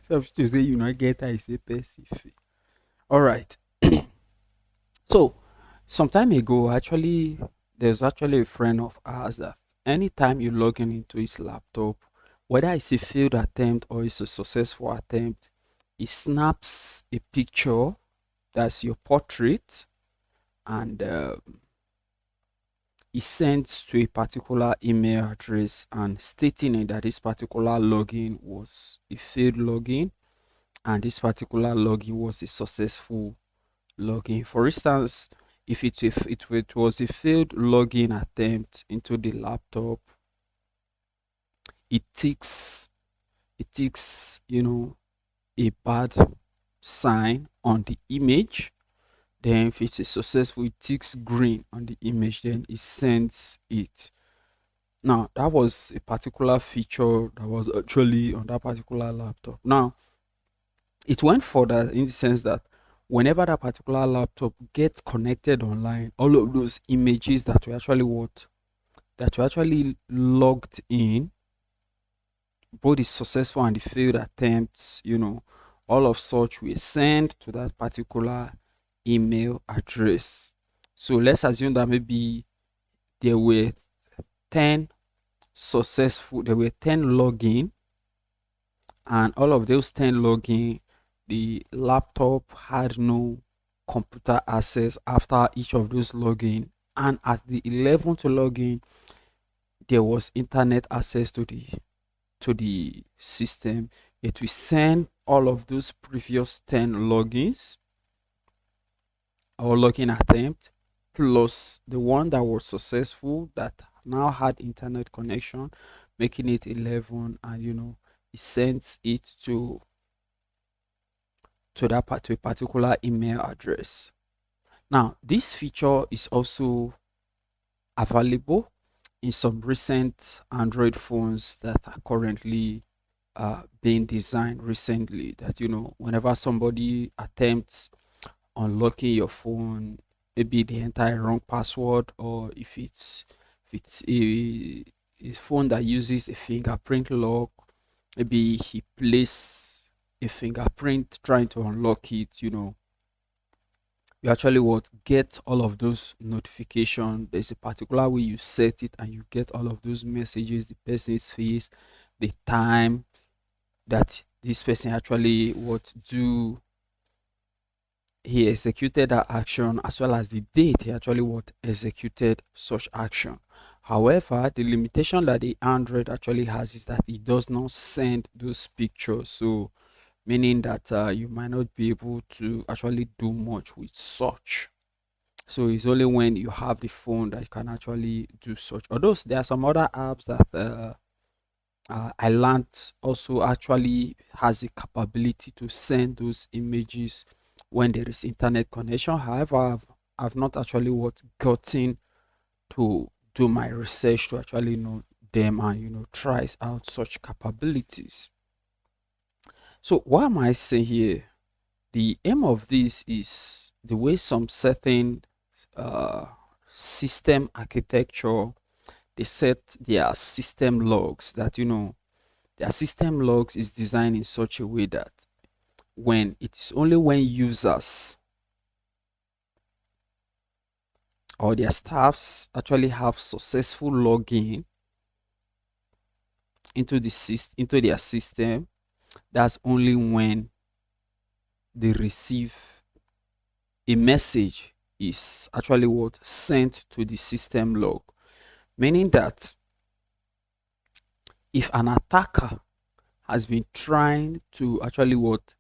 So to say you not get I say passive. All right. So some time ago, actually, there's actually a friend of ours that anytime you log in into his laptop, whether it's a failed attempt or it's a successful attempt, he snaps a picture that's your portrait and he sends to a particular email address and stating it that this particular login was a failed login and this particular login was a successful login. For instance, if it was a failed login attempt into the laptop, it takes a bad sign on the image. Then if it's a successful, it ticks green on the image, then it sends it. Now that was a particular feature that was actually on that particular laptop. Now it went further in the sense that whenever that particular laptop gets connected online, all of those images that were actually logged in, both the successful and the failed attempts, all of such were sent to that particular email address. So let's assume that maybe there were 10 there were 10 login, and all of those 10 login, the laptop had no computer access after each of those login. And at the 11th login, there was internet access to the system. It will send all of those previous 10 logins or login attempt plus the one that was successful that now had internet connection, making it 11, and it sends it to a particular email address. Now this feature is also available in some recent Android phones that are currently being designed recently, that whenever somebody attempts unlocking your phone, maybe they enter a wrong password, or if it's a phone that uses a fingerprint lock, maybe he places a fingerprint trying to unlock it, you actually what get all of those notification. There's a particular way you set it and you get all of those messages, the person's face, the time that this person actually what do he executed that action, as well as the date he actually what executed such action. However, the limitation that the Android actually has is that it does not send those pictures. So meaning that you might not be able to actually do much with such. So it's only when you have the phone that you can actually do such. Although there are some other apps that I learned also actually has the capability to send those images when there is internet connection. However, I've not actually what gotten to do my research to actually know them and tries out such capabilities. So what am I saying here? The aim of this is the way some certain uh, system architecture, they set their system logs, that their system logs is designed in such a way that when it's only when users or their staffs actually have successful login into their system, that's only when they receive a message is actually what sent to the system log. Meaning that if an attacker has been trying to actually what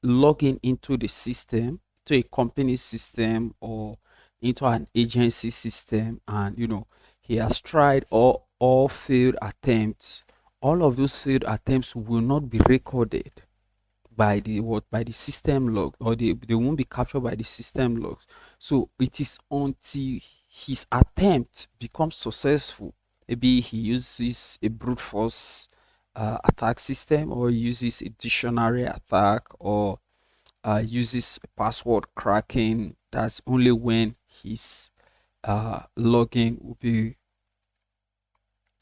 log in into the system, to a company system or into an agency system, and he has tried all failed attempts, all of those failed attempts will not be recorded by the system log, or they won't be captured by the system logs. So it is until his attempt becomes successful, maybe he uses a brute force attack system, or uses a dictionary attack, or uses password cracking, that's only when his login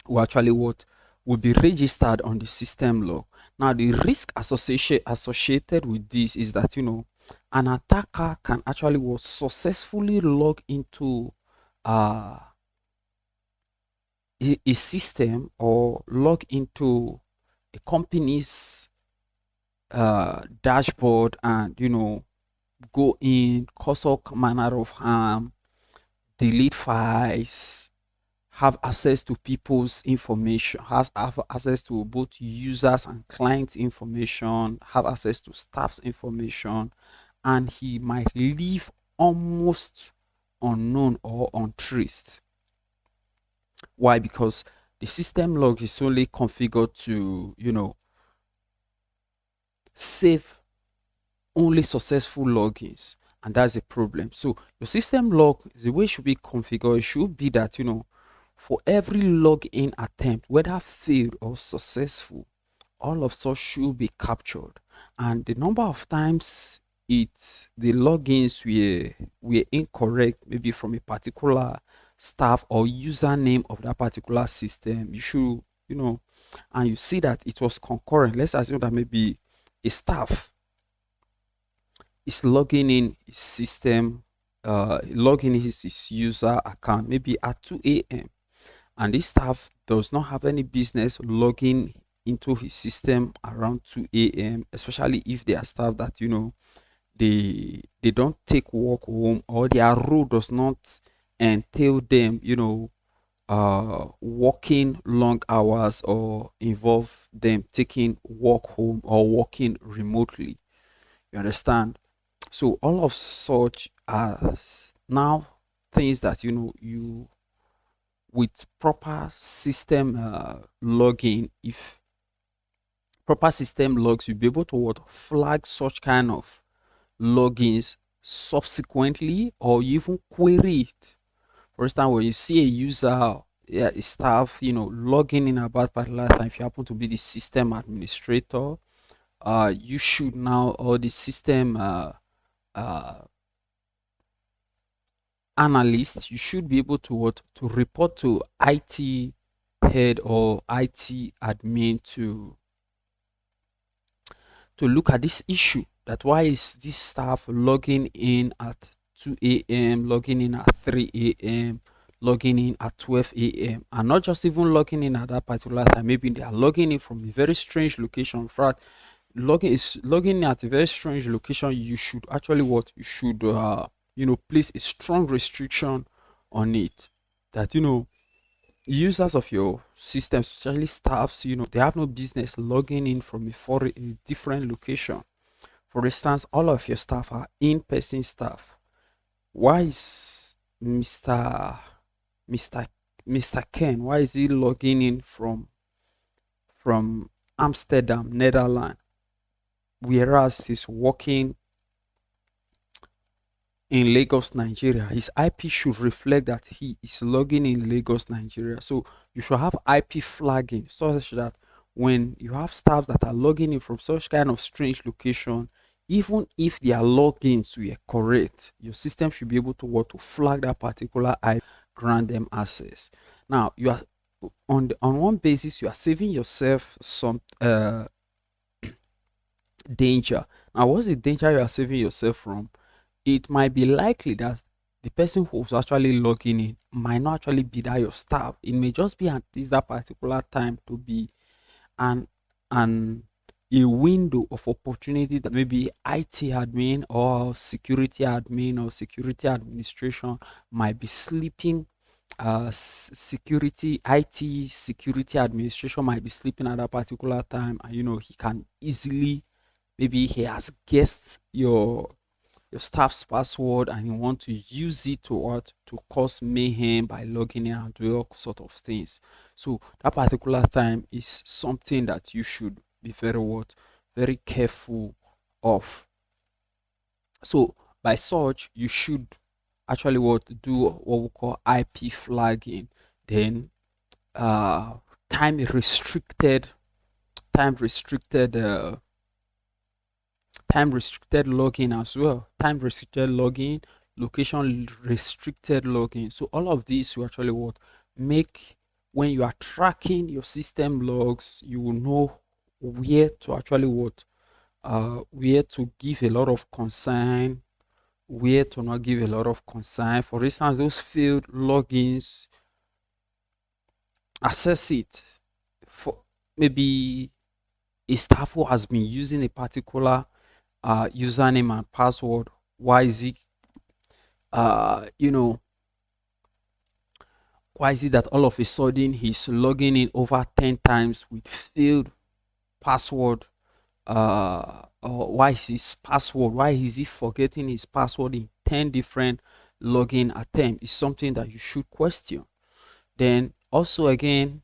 will actually what will be registered on the system log. Now, the risk associated with this is that, an attacker can actually was successfully log into uh, a system or log into a company's dashboard and, go in, cause all manner of harm, delete files, have access to people's information, has have access to both users and clients' information, have access to staff's information, and he might leave almost unknown or untraced. Why? Because the system log is only configured to, save only successful logins, and that's a problem. So your system log, the way it should be configured, it should be that, for every login attempt, whether failed or successful, all of such should be captured. And the number of times the logins were incorrect, maybe from a particular staff or username of that particular system, you should, and you see that it was concurrent. Let's assume that maybe a staff is logging in his system, logging in his user account maybe at 2 a.m. and this staff does not have any business logging into his system around 2 a.m., especially if they are staff that, they don't take work home, or their role does not entail them, working long hours or involve them taking work home or working remotely. You understand? So all of such are now things that, you, with proper system logging, if proper system logs, you'll be able to what, flag such kind of logins subsequently, or you even query it. For instance, when you see a user, yeah, a staff, logging in about particular time, if you happen to be the system administrator, you should now, or the system uh, analyst, you should be able to what, to report to IT head or IT admin to look at this issue, that why is this staff logging in at 2 a.m., logging in at 3 a.m., logging in at 12 a.m., and not just even logging in at that particular time. Maybe they are logging in from a very strange location. In fact, logging in at a very strange location. You should actually what, you should place a strong restriction on it, that, users of your system, especially staffs, they have no business logging in from a different location. For instance, all of your staff are in-person staff. Why is Mr. Mr. Ken, why is he logging in from Amsterdam, Netherlands, whereas he's working in Lagos, Nigeria? His IP should reflect that he is logging in Lagos, Nigeria. So you should have IP flagging such that when you have staff that are logging in from such kind of strange location, even if their logins were correct, your system should be able to what, to flag that particular IP, grant them access. Now you are on one basis, you are saving yourself some danger. Now, what's the danger you are saving yourself from? It might be likely that the person who's actually logging in might not actually be that your staff. It may just be at this that particular time to be an an a window of opportunity that maybe IT admin or security admin or security administration might be sleeping. Security IT security administration might be sleeping at that particular time, and he can easily, maybe he has guessed your staff's password and you want to use it to what, to cause mayhem by logging in and do all sort of things. So that particular time is something that you should be very what, very careful of. So by such, you should actually what, do what we call IP flagging. Then uh time restricted time restricted time restricted login as well. Time restricted login, location restricted login. So all of these you actually what, make, when you are tracking your system logs, you will know where to actually what where to give a lot of concern, where to not give a lot of concern. For instance, those failed logins, assess it for maybe a staff who has been using a particular username and password. Why is it, you know, why is it that all of a sudden he's logging in over 10 times with failed password? Or why is his password? Why is he forgetting his password in 10 different login attempts? Is something that you should question. Then also again,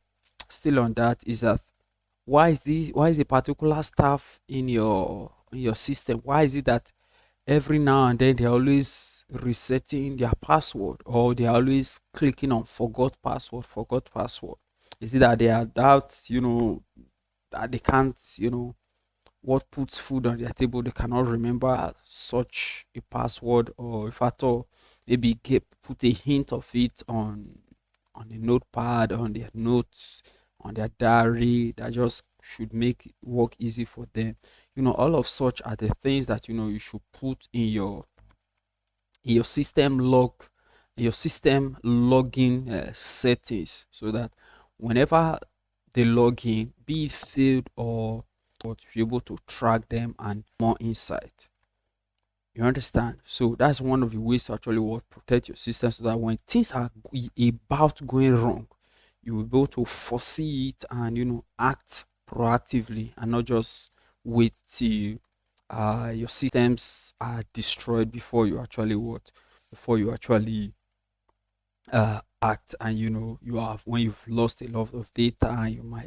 still on that is that why is a particular staff in your system? Why is it that every now and then they're always resetting their password, or they're always clicking on forgot password? Is it that they are doubt, that they can't, what puts food on their table, they cannot remember such a password, or if at all, maybe put a hint of it on a notepad, on their notes, on their diary, that just should make work easy for them. All of such are the things that you should put in your system log, in your system login settings, so that whenever they log in, be it failed or to be able to track them and more insight. You understand? So that's one of the ways to actually what protect your system, so that when things are about going wrong, you will be able to foresee it and act proactively, and not just wait till your systems are destroyed before you actually what before you actually act. And you have, when you've lost a lot of data, and you might